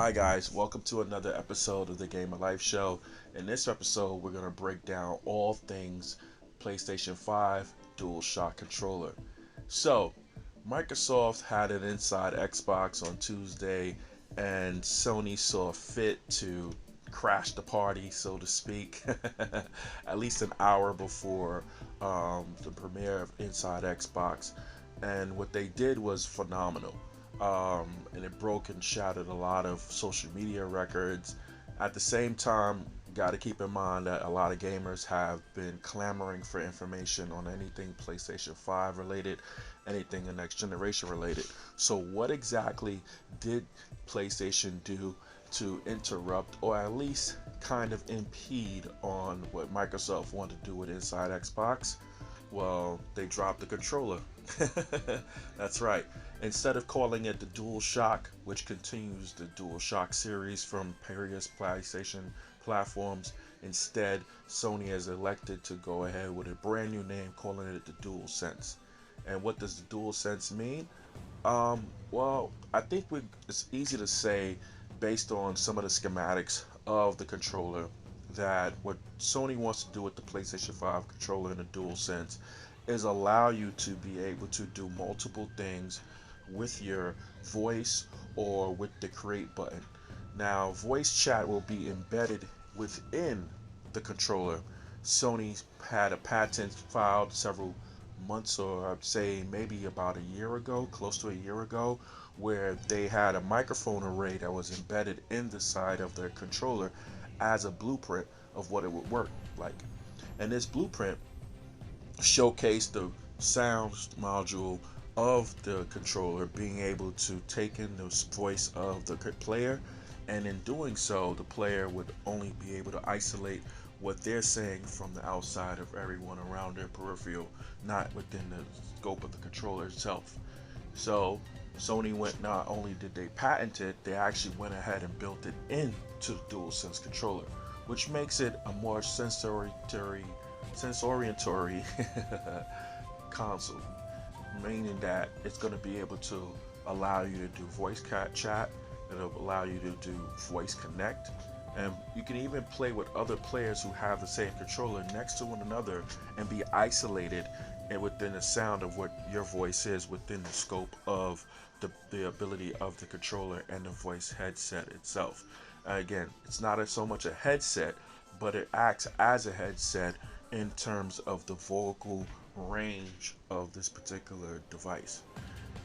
Hi guys, welcome to another episode of the Game of Life show. In this episode, we're going to break down all things PlayStation 5 DualShock controller. So, Microsoft had an inside Xbox on Tuesday, and Sony saw fit to crash the party, so to speak, at least an hour before the premiere of Inside Xbox. And what they did was phenomenal. And it broke and shattered a lot of social media records. At the same time, got to keep in mind that a lot of gamers have been clamoring for information on anything PlayStation 5 related, anything the next generation related. So, what exactly did PlayStation do to interrupt or at least kind of impede on what Microsoft wanted to do with Inside Xbox? Well, they dropped the controller. That's right. Instead of calling it the DualShock, which continues the DualShock series from previous PlayStation platforms, instead Sony has elected to go ahead with a brand new name, calling it the DualSense. And what does the DualSense mean? Well, I think it's easy to say, based on some of the schematics of the controller, that what Sony wants to do with the PlayStation 5 controller in a DualSense is allow you to be able to do multiple things with your voice or with the create button. Now, voice chat will be embedded within the controller. Sony had a patent filed several months, or I'd say maybe about a year ago, close to a year ago, where they had a microphone array that was embedded in the side of their controller as a blueprint of what it would work like. And this blueprint showcased the sounds module of the controller being able to take in the voice of the player, and in doing so the player would only be able to isolate what they're saying from the outside of everyone around their peripheral, not within the scope of the controller itself. So Sony went, not only did they patent it, they actually went ahead and built it into the DualSense controller, which makes it a more sensoriatory console, meaning that it's going to be able to allow you to do voice chat, it'll allow you to do voice connect, and you can even play with other players who have the same controller next to one another and be isolated and within the sound of what your voice is within the scope of the ability of the controller and the voice headset itself. Again, it's not so much a headset, but it acts as a headset in terms of the vocal range of this particular device.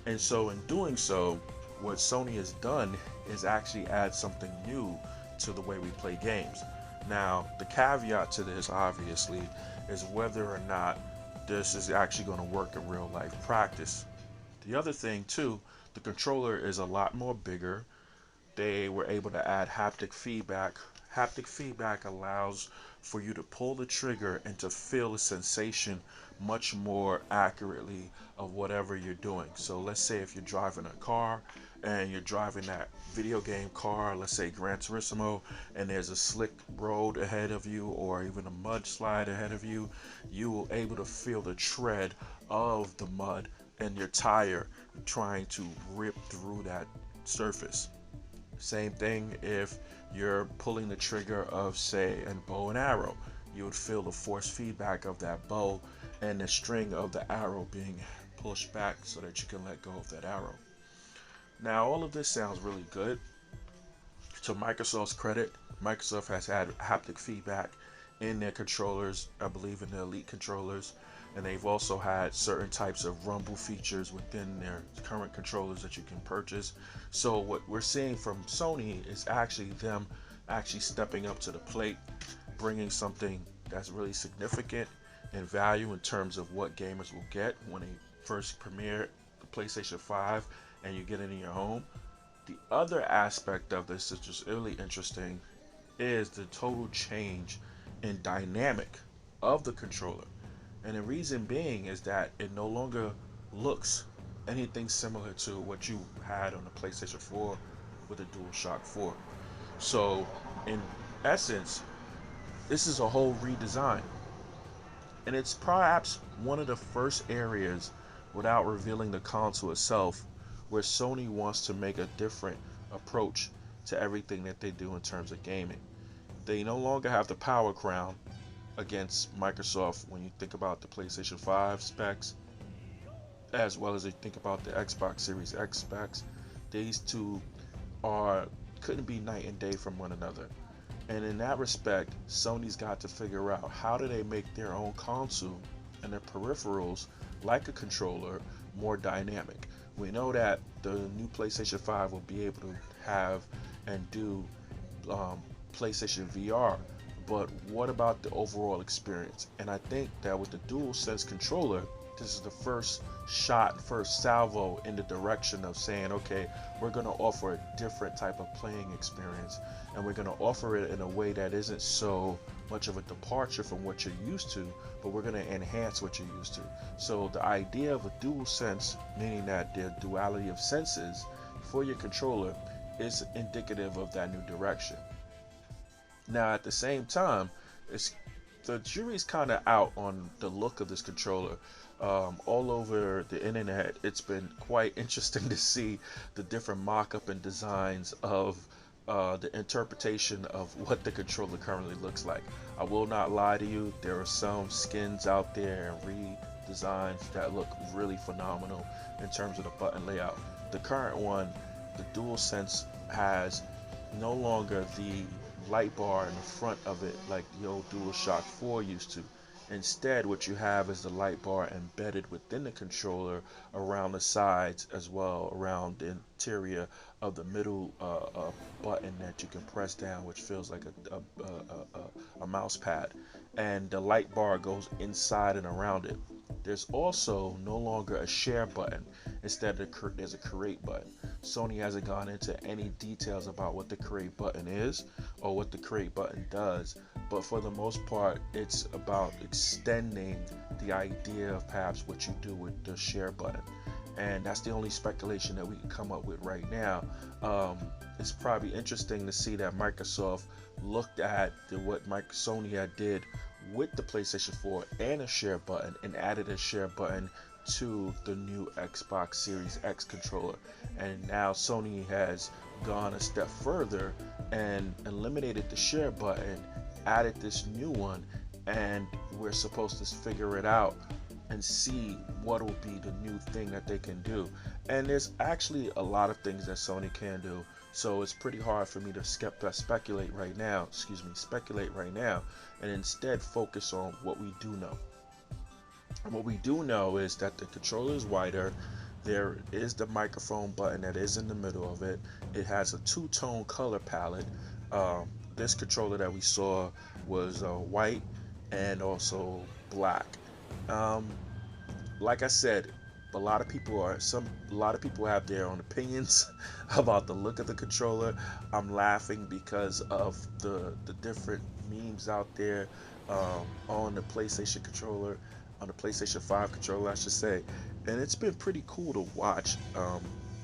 And so, in doing so, what Sony has done is actually add something new to the way we play games. Now, the caveat to this, obviously, is whether or not this is actually going to work in real life practice. The other thing, too, the controller is a lot more bigger. They were able to add haptic feedback. Haptic feedback allows for you to pull the trigger and to feel the sensation much more accurately of whatever you're doing. So let's say if you're driving a car and you're driving that video game car, let's say Gran Turismo, and there's a slick road ahead of you or even a mudslide ahead of you, you will able to feel the tread of the mud and your tire trying to rip through that surface. Same thing if you're pulling the trigger of, say, a bow and arrow. You would feel the force feedback of that bow and the string of the arrow being pushed back so that you can let go of that arrow. Now, all of this sounds really good. To Microsoft's credit, Microsoft has had haptic feedback in their controllers, I believe in the Elite controllers, and they've also had certain types of rumble features within their current controllers that you can purchase. So what we're seeing from Sony is actually them actually stepping up to the plate, bringing something that's really significant in value in terms of what gamers will get when they first premiere the PlayStation 5 and you get it in your home. The other aspect of this is just really interesting is the total change in dynamic of the controller. And the reason being is that it no longer looks anything similar to what you had on the PlayStation 4 with the DualShock 4. So, in essence, this is a whole redesign. And it's perhaps one of the first areas, without revealing the console itself, where Sony wants to make a different approach to everything that they do in terms of gaming. They no longer have the power crown against Microsoft when you think about the PlayStation 5 specs, as well as you think about the Xbox Series X specs. These two are couldn't be night and day from one another. And in that respect, Sony's got to figure out how do they make their own console and their peripherals, like a controller, more dynamic. We know that the new PlayStation 5 will be able to have and do PlayStation VR, but what about the overall experience? And I think that with the DualSense controller, this is the first shot, first salvo in the direction of saying, okay, we're going to offer a different type of playing experience, and we're going to offer it in a way that isn't so much of a departure from what you're used to, but we're going to enhance what you're used to. So the idea of a dual sense, meaning that the duality of senses for your controller, is indicative of that new direction. Now, at the same time, it's the jury's kind of out on the look of this controller. All over the internet, it's been quite interesting to see the different mock-up and designs of the interpretation of what the controller currently looks like. I will not lie to you, there are some skins out there and redesigns that look really phenomenal in terms of the button layout. The current one, the DualSense, has no longer the light bar in the front of it like the old DualShock 4 used to. Instead, what you have is the light bar embedded within the controller around the sides, as well around the interior of the middle button that you can press down, which feels like a mouse pad. And the light bar goes inside and around it. There's also no longer a share button. Instead, there's a create button. Sony hasn't gone into any details about what the create button is or what the create button does, but for the most part, it's about extending the idea of perhaps what you do with the share button. And that's the only speculation that we can come up with right now. It's probably interesting to see that Microsoft looked at what Sony had did with the PlayStation 4 and a share button, and added a share button to the new Xbox Series X controller. And now Sony has gone a step further and eliminated the share button, added this new one, and we're supposed to figure it out and see what will be the new thing that they can do. And there's actually a lot of things that Sony can do, so it's pretty hard for me to speculate right now, and instead focus on what we do know. And what we do know is that the controller is wider. There is the microphone button that is in the middle of it. It has a two-tone color palette. This controller that we saw was white and also black. Um, like I said, a lot of people have their own opinions about the look of the controller. I'm laughing because of the different memes out there on the PlayStation controller, on the PlayStation 5 controller, I should say, and it's been pretty cool to watch.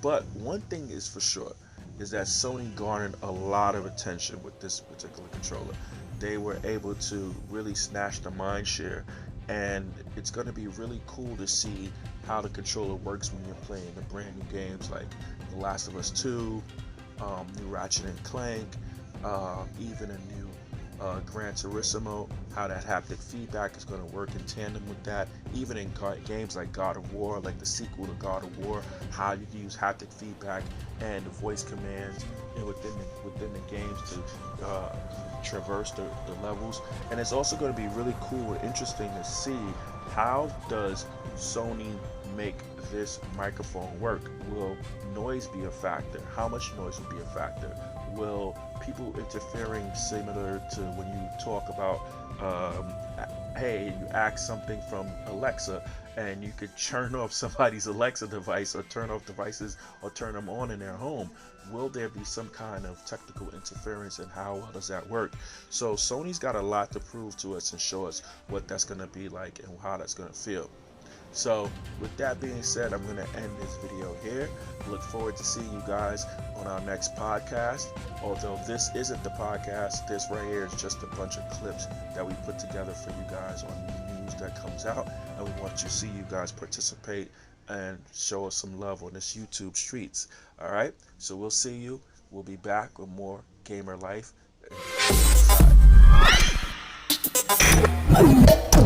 But one thing is for sure is that Sony garnered a lot of attention with this particular controller. They were able to really snatch the mind share, and it's going to be really cool to see how the controller works when you're playing the brand new games like The Last of Us 2, new Ratchet and Clank, even a new Gran Turismo, how that haptic feedback is going to work in tandem with that. Even in games like God of War, like the sequel to God of War, how you can use haptic feedback and the voice commands within the games to traverse the levels. And it's also going to be really cool and interesting to see how does Sony make this microphone work. Will noise be a factor? How much noise will be a factor? Will people interfering, similar to when you talk about hey, you ask something from Alexa and you could turn off somebody's Alexa device or turn off devices or turn them on in their home? Will there be some kind of technical interference, and how well does that work? So Sony's got a lot to prove to us and show us what that's going to be like and how that's going to feel. So with that being said, I'm going to end this video here. Look forward to seeing you guys on our next podcast. Although this isn't the podcast, this right here is just a bunch of clips that we put together for you guys on the news that comes out, and we want to see you guys participate and show us some love on this YouTube streets. All right, so we'll see you We'll be back with more gamer life and gaming inside.